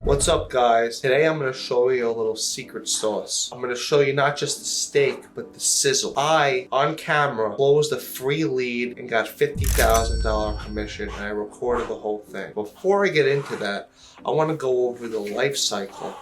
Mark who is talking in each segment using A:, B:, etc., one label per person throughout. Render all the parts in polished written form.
A: What's up, guys? Today I'm going to show you a little secret sauce. I'm going to show you not just the steak, but the sizzle. I, on camera, closed a free lead and got $50,000 commission, and I recorded the whole thing. Before I get into that, I want to go over the life cycle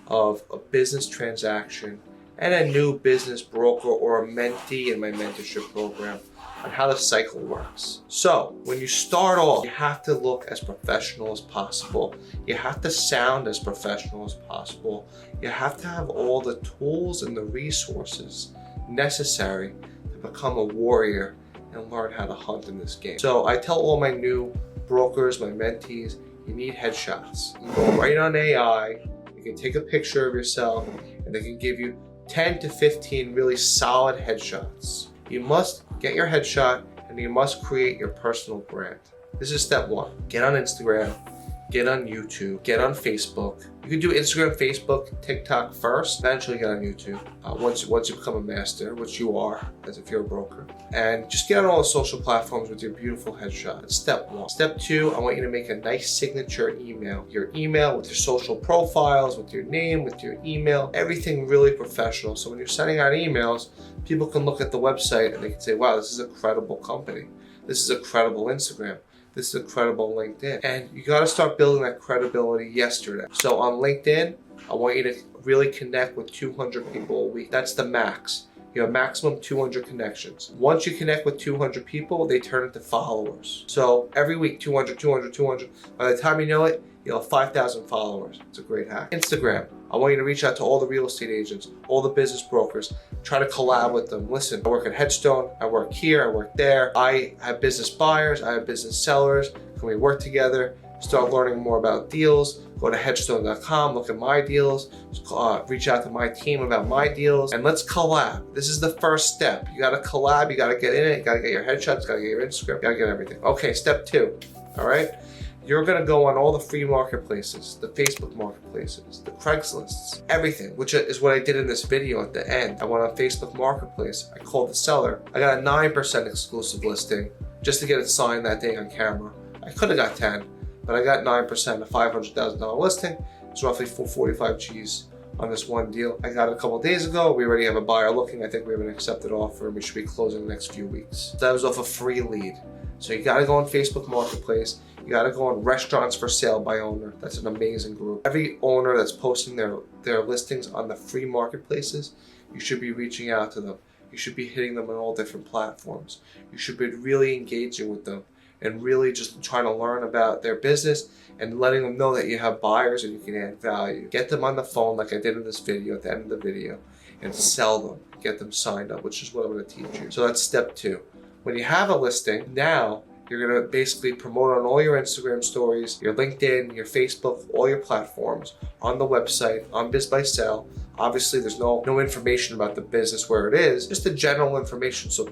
A: of a business transaction and a new business broker or a mentee in my mentorship program on how the cycle works. So when you start off, you have to look as professional as possible. You have to sound as professional as possible. You have to have all the tools and the resources necessary to become a warrior and learn how to hunt in this game. So I tell all my new brokers, my mentees, you need headshots. You go right on AI, you can take a picture of yourself, and they can give you 10 to 15 really solid headshots. You must get your headshot and you must create your personal brand. This is step one. Get on Instagram, get on YouTube, get on Facebook. You can do Instagram, Facebook, TikTok first, eventually get on YouTube. Once you become a master, which you are, as if you're a broker. And just get on all the social platforms with your beautiful headshot. That's step one. Step two, I want you to make a nice signature email. Your email with your social profiles, with your name, with your email, everything really professional. So when you're sending out emails, people can look at the website and they can say, wow, this is a credible company. This is a credible Instagram. This is a credible LinkedIn. And you gotta start building that credibility yesterday. So on LinkedIn, I want you to really connect with 200 people a week. That's the max. You have maximum 200 connections. Once you connect with 200 people, they turn into followers. So every week, 200, 200, 200. By the time you know it, you'll have 5,000 followers. It's a great hack. Instagram, I want you to reach out to all the real estate agents, all the business brokers, try to collab with them. Listen, I work at Headstone, I work here, I work there. I have business buyers, I have business sellers. Can we work together? Start learning more about deals. Go to headstone.com, look at my deals, reach out to my team about my deals, and let's collab. This is the first step. You gotta collab, you gotta get in it, you gotta get your headshots, you gotta get your Instagram, you gotta get everything. Okay, step two, all right? You're gonna go on all the free marketplaces, the Facebook marketplaces, the Craigslists, everything, which is what I did in this video at the end. I went on Facebook Marketplace, I called the seller. I got a 9% exclusive listing just to get it signed that day on camera. I could have got 10, but I got 9%, a $500,000 listing. It's roughly 445 G's on this one deal. I got it a couple days ago. We already have a buyer looking. I think we have an accepted offer and we should be closing in the next few weeks. That was off a free lead. So you gotta go on Facebook Marketplace. You gotta go on Restaurants for Sale by Owner. That's an amazing group. Every owner that's posting their listings on the free marketplaces, you should be reaching out to them. You should be hitting them on all different platforms. You should be really engaging with them and really just trying to learn about their business and letting them know that you have buyers and you can add value. Get them on the phone like I did in this video at the end of the video and sell them. Get them signed up, which is what I'm gonna teach you. So that's step two. When you have a listing, now you're gonna basically promote on all your Instagram stories, your LinkedIn, your Facebook, all your platforms, on the website, on Biz by Sell. Obviously, there's no information about the business where it is, just the general information so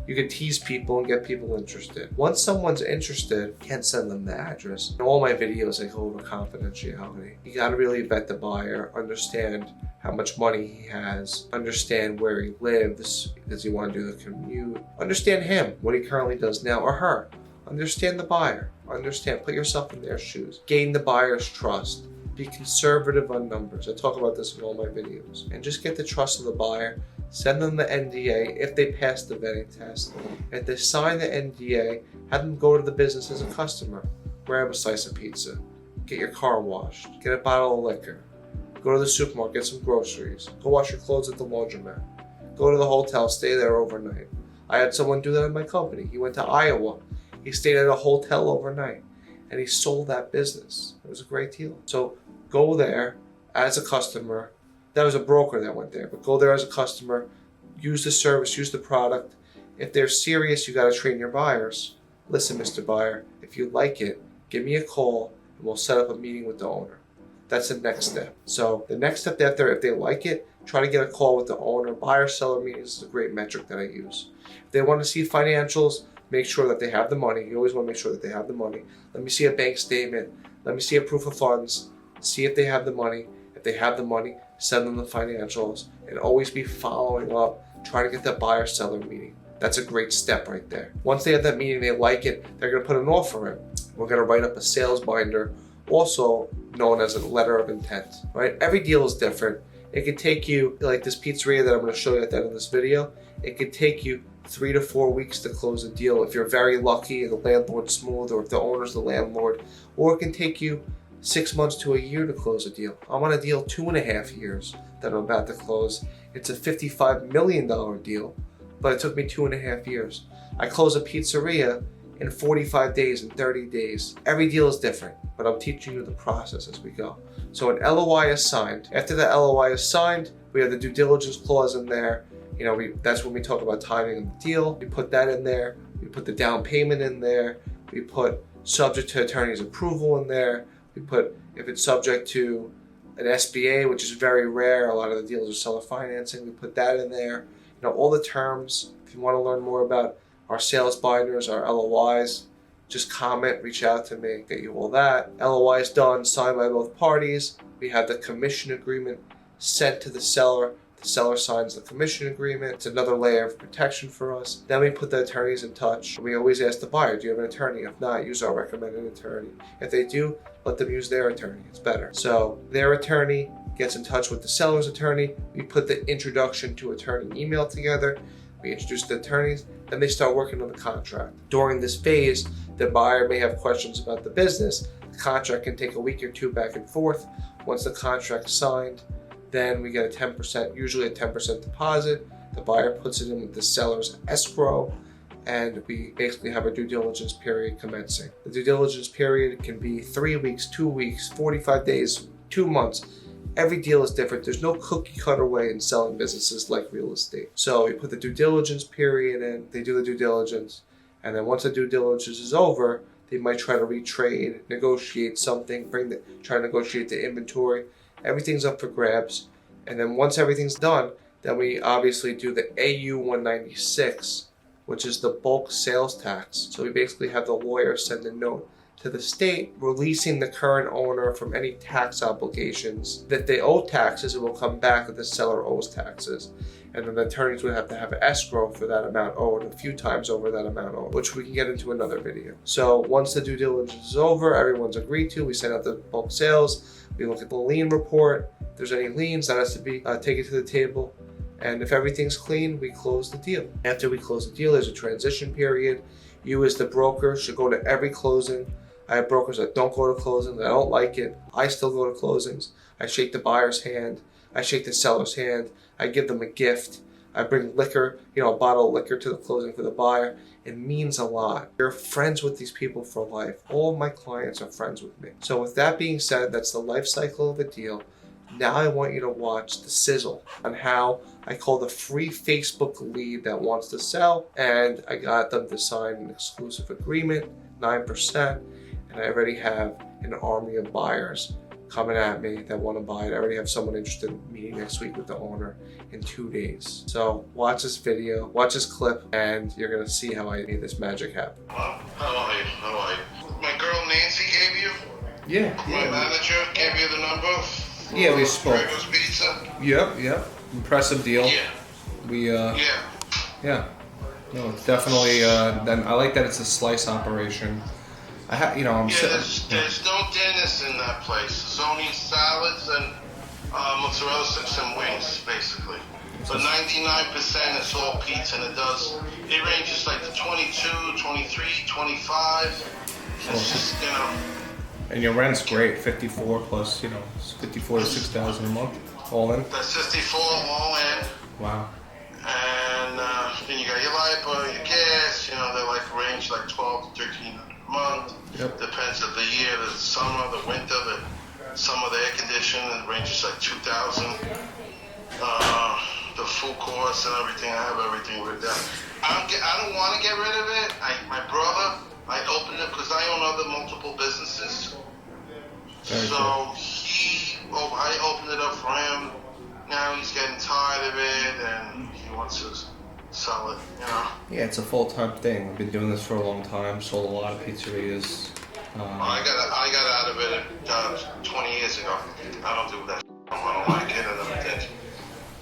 A: you can tease people and get people interested. Once someone's interested, you can't send them the address. In all my videos, I go over confidentiality. You gotta really vet the buyer, understand how much money he has, understand where he lives, does he want to do the commute, understand him, what he currently does now, or her. Understand the buyer, put yourself in their shoes. Gain the buyer's trust. Be conservative on numbers. I talk about this in all my videos. And just get the trust of the buyer. Send them the NDA if they pass the vetting test. If they sign the NDA, have them go to the business as a customer. Grab a slice of pizza. Get your car washed. Get a bottle of liquor. Go to the supermarket, get some groceries. Go wash your clothes at the laundromat. Go to the hotel, stay there overnight. I had someone do that in my company. He went to Iowa. He stayed at a hotel overnight and he sold that business. It was a great deal. So go there as a customer. That was a broker that went there, but go there as a customer, use the service, use the product. If they're serious, you gotta train your buyers. Listen, Mr. Buyer, if you like it, give me a call and we'll set up a meeting with the owner. That's the next step. So the next step after, if they like it, try to get a call with the owner. Buyer-seller meetings is a great metric that I use. If they want to see financials, make sure that they have the money. You always want to make sure that they have the money. Let me see a bank statement. Let me see a proof of funds. See if they have the money. If they have the money, send them the financials. And always be following up, trying to get that buyer-seller meeting. That's a great step right there. Once they have that meeting, they like it, they're going to put an offer in. We're going to write up a sales binder also known as a letter of intent, right? Every deal is different. It could take you, like this pizzeria that I'm going to show you at the end of this video, it could take you 3 to 4 weeks to close a deal if you're very lucky and the landlord's smooth, or if the owner's the landlord. Or it can take you 6 months to a year to close a deal. I'm on a deal 2.5 years that I'm about to close. It's a $55 million deal, but it took me 2.5 years. I closed a pizzeria in 45 days and 30 days. Every deal is different, but I'm teaching you the process as we go. So an LOI is signed. After the LOI is signed, we have the due diligence clause in there. You know, that's when we talk about timing of the deal. We put that in there. We put the down payment in there. We put subject to attorney's approval in there. We put if it's subject to an SBA, which is very rare. A lot of the deals are seller financing. We put that in there. You know, all the terms. If you want to learn more about our sales binders, our LOIs, just comment, reach out to me, get you all that. LOI is done, signed by both parties. We have the commission agreement sent to the seller. The seller signs the commission agreement. It's another layer of protection for us. Then we put the attorneys in touch. We always ask the buyer, do you have an attorney? If not, use our recommended attorney. If they do, let them use their attorney. It's better. So their attorney gets in touch with the seller's attorney. We put the introduction to attorney email together. We introduce the attorneys, then they start working on the contract. During this phase, the buyer may have questions about the business. The contract can take a week or two back and forth. Once the contract's signed, then we get a 10%, usually a 10% deposit. The buyer puts it in with the seller's escrow, and we basically have a due diligence period commencing. The due diligence period can be 3 weeks, 2 weeks, 45 days, 2 months. Every deal is different. There's no cookie cutter way in selling businesses like real estate. So we put the due diligence period in, they do the due diligence, and then once the due diligence is over, they might try to retrade, negotiate something, try to negotiate the inventory. Everything's up for grabs. And then once everything's done, then we obviously do the AU 196, which is the bulk sales tax. So we basically have the lawyer send a note to the state, releasing the current owner from any tax obligations. That they owe taxes, it will come back that the seller owes taxes. And then the attorneys would have to have an escrow for that amount owed, a few times over that amount owed, which we can get into another video. So once the due diligence is over, everyone's agreed to, we send out the bulk sales, we look at the lien report. If there's any liens, that has to be taken to the table. And if everything's clean, we close the deal. After we close the deal, there's a transition period. You as the broker should go to every closing. I have brokers that don't go to closings, that don't like it. I still go to closings. I shake the buyer's hand. I shake the seller's hand. I give them a gift. I bring liquor, a bottle of liquor to the closing for the buyer. It means a lot. You're friends with these people for life. All of my clients are friends with me. So with that being said, that's the life cycle of a deal. Now I want you to watch the sizzle on how I call the free Facebook lead that wants to sell, and I got them to sign an exclusive agreement, 9%, and I already have an army of buyers coming at me that want to buy it. I already have someone interested in meeting next week with the owner in 2 days. So watch this video, watch this clip, and you're gonna see how I made this magic happen.
B: How are you? My girl Nancy gave you?
A: Yeah.
B: My manager gave you the number?
A: Yeah, we spoke.
B: Gregor's Pizza?
A: Yep. Impressive deal.
B: Yeah.
A: Yeah. No, it's definitely, then I like that it's a slice operation. I'm
B: there's no dentist in that place. There's only salads and mozzarella sticks and wings, basically. But 99% is all pizza, and it ranges like to 22, 23, 25. It's just,
A: And your rent's great, 54 plus, it's 54 to 6,000 a month, all in.
B: That's 54 all in.
A: Wow.
B: And then you got your light bill, your gas, they range like 12 to 13 a month.
A: Yep.
B: Depends of the year, the summer, the winter, the summer, the air conditioning, it ranges like 2,000. The full course and everything, I have everything written down. I don't want to get rid of it. My brother, I opened it because I own other multiple businesses. I opened it up for him. Now he's getting tired of it and he wants to sell it,
A: Yeah, it's a full-time thing. I've been doing this for a long time, sold a lot of pizzerias.
B: I got out of it 20 years ago. I don't do that. I don't like it and everything.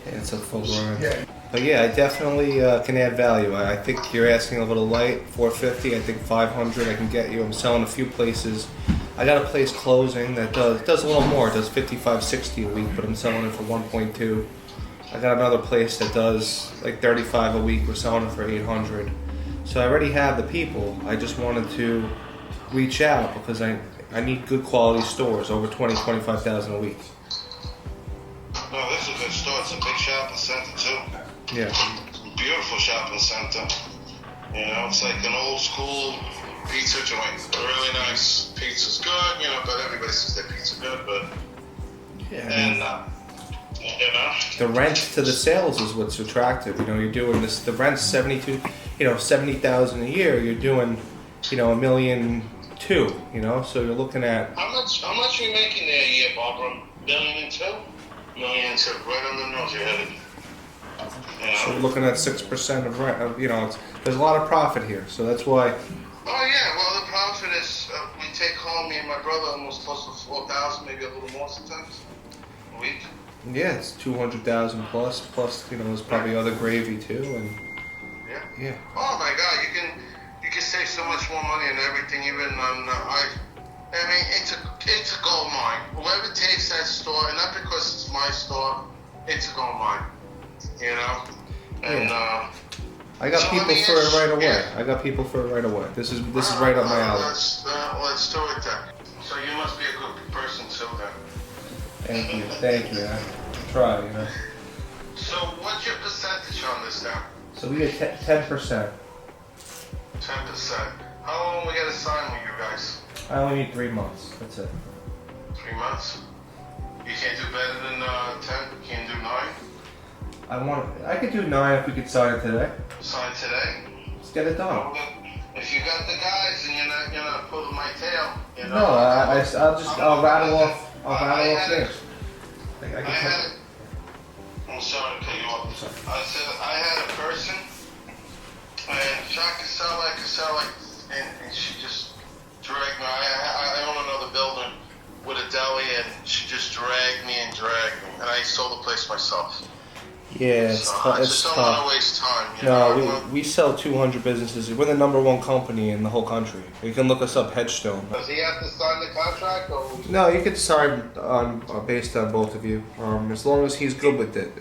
A: Yeah, it's a full grind. But yeah, I definitely can add value. I think you're asking a little light, $450. I think $500 I can get you. I'm selling a few places. I got a place closing that does a little more. It does 55, 60 a week, but I'm selling it for 1.2. I got another place that does like 35 a week. We're selling it for 800. So I already have the people. I just wanted to reach out because I need good quality stores, over 20, 25,000 a week.
B: No, this is a good store. It's a big shopping center too.
A: Yeah.
B: Beautiful shopping center. You know, it's like an old school pizza joint. Really nice. Pizza's good, you know, but everybody says their pizza good, but
A: Yeah.
B: and you know,
A: the rent to the sales is what's attractive. You know, you're doing this. The rent's 70,000 a year. You're doing, $1.2 million. You know, so you're looking at
B: how much are you making there a year, Barbara? $1.2 million? $1.2 million, right on the nose, you had it.
A: So we're looking at 6% of rent. There's a lot of profit here, so that's why.
B: Oh yeah, well the profit is we take home, me and my brother, almost close to 4,000, maybe a little more sometimes a week.
A: Yeah, it's 200,000 plus. Plus, there's probably other gravy too, and yeah.
B: Oh my God, you can save so much more money on everything, even on I mean, it's a gold mine. Whoever takes that store, and not because it's my store, it's a gold mine. You know, and
A: I got people for it right away. Yeah. I got people for it right away. This is right up my alley.
B: Let's do it then. So you must be a good person too then.
A: Thank you. I try,
B: So what's your percentage on this now?
A: So we get 10%.
B: 10%. How long we gotta sign with you guys?
A: I only need 3 months. That's it.
B: 3 months? You can't do better than 10? You can't do 9?
A: I could do 9 if we could sign it today.
B: Sign today?
A: Let's get it done.
B: If you got the guys and you're not pulling my tail,
A: No, I'll rattle off names.
B: I'm sorry to cut you off. I said I had a person, and I could sell like, and she just dragged me. I own another building with a deli, and she just dragged me, and I sold the place myself.
A: Yeah, it's
B: I just don't want to waste time.
A: No, we sell 200 businesses. We're the #1 company in the whole country. You can look us up, Headstone.
B: Does he have to sign the contract? Or?
A: No, you could sign on based on both of you, as long as he's good with it.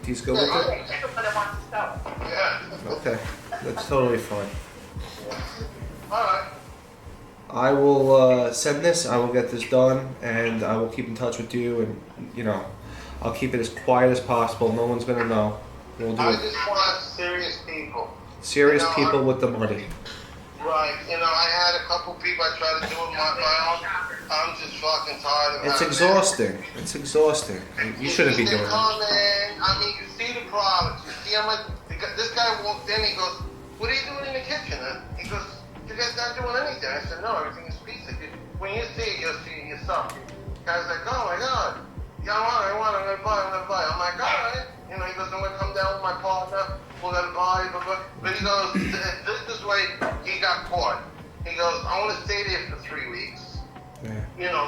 A: He's good with it?
B: Yeah.
A: Okay, that's totally fine.
B: All right.
A: I will send this. I will get this done, and I will keep in touch with you. And I'll keep it as quiet as possible. No one's gonna know. We'll do
B: I
A: it.
B: just want serious people.
A: Serious people with the money.
B: Right. I had a couple people I tried to do it my own. I'm just fucking tired of
A: It's exhausting. It's exhausting. You shouldn't be doing
B: it.
A: Come
B: in. I mean, you see the products. You see how much. This guy walked in. He goes, "What are you doing in the kitchen?" And he goes, "You guys not doing anything." I said, "No, everything is pizza. When you see it, you'll see it yourself." The guy's like, "Oh my God. Yeah, I want it, I'm gonna buy. I'm like, all right. He goes, I'm gonna come down with my partner, we're gonna buy, blah, blah. But he goes, this is why he got caught. He goes, I wanna stay there for 3 weeks.
A: Yeah.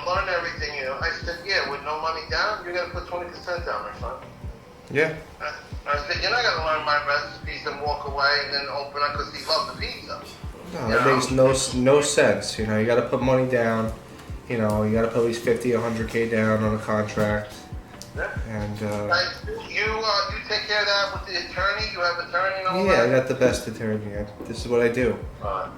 B: Learn everything, I said, yeah, with no money down, you're gonna put 20% down, my son.
A: Yeah.
B: I said, you're not gonna learn my recipes and walk away and then open up because he loved the pizza.
A: No, that makes no sense. You gotta put money down. You gotta put at least 50, 100K down on a contract.
B: Yeah.
A: And
B: you take care of that with the attorney. You have attorney and all that.
A: Yeah, I got the best attorney. This is what I do.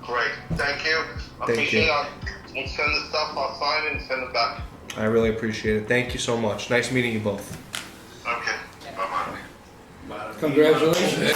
B: Great. Thank you. Appreciate it. We'll send the stuff. I'll sign it and send it back.
A: I really appreciate it. Thank you so much. Nice meeting you both.
B: Okay. Bye bye.
C: Congratulations.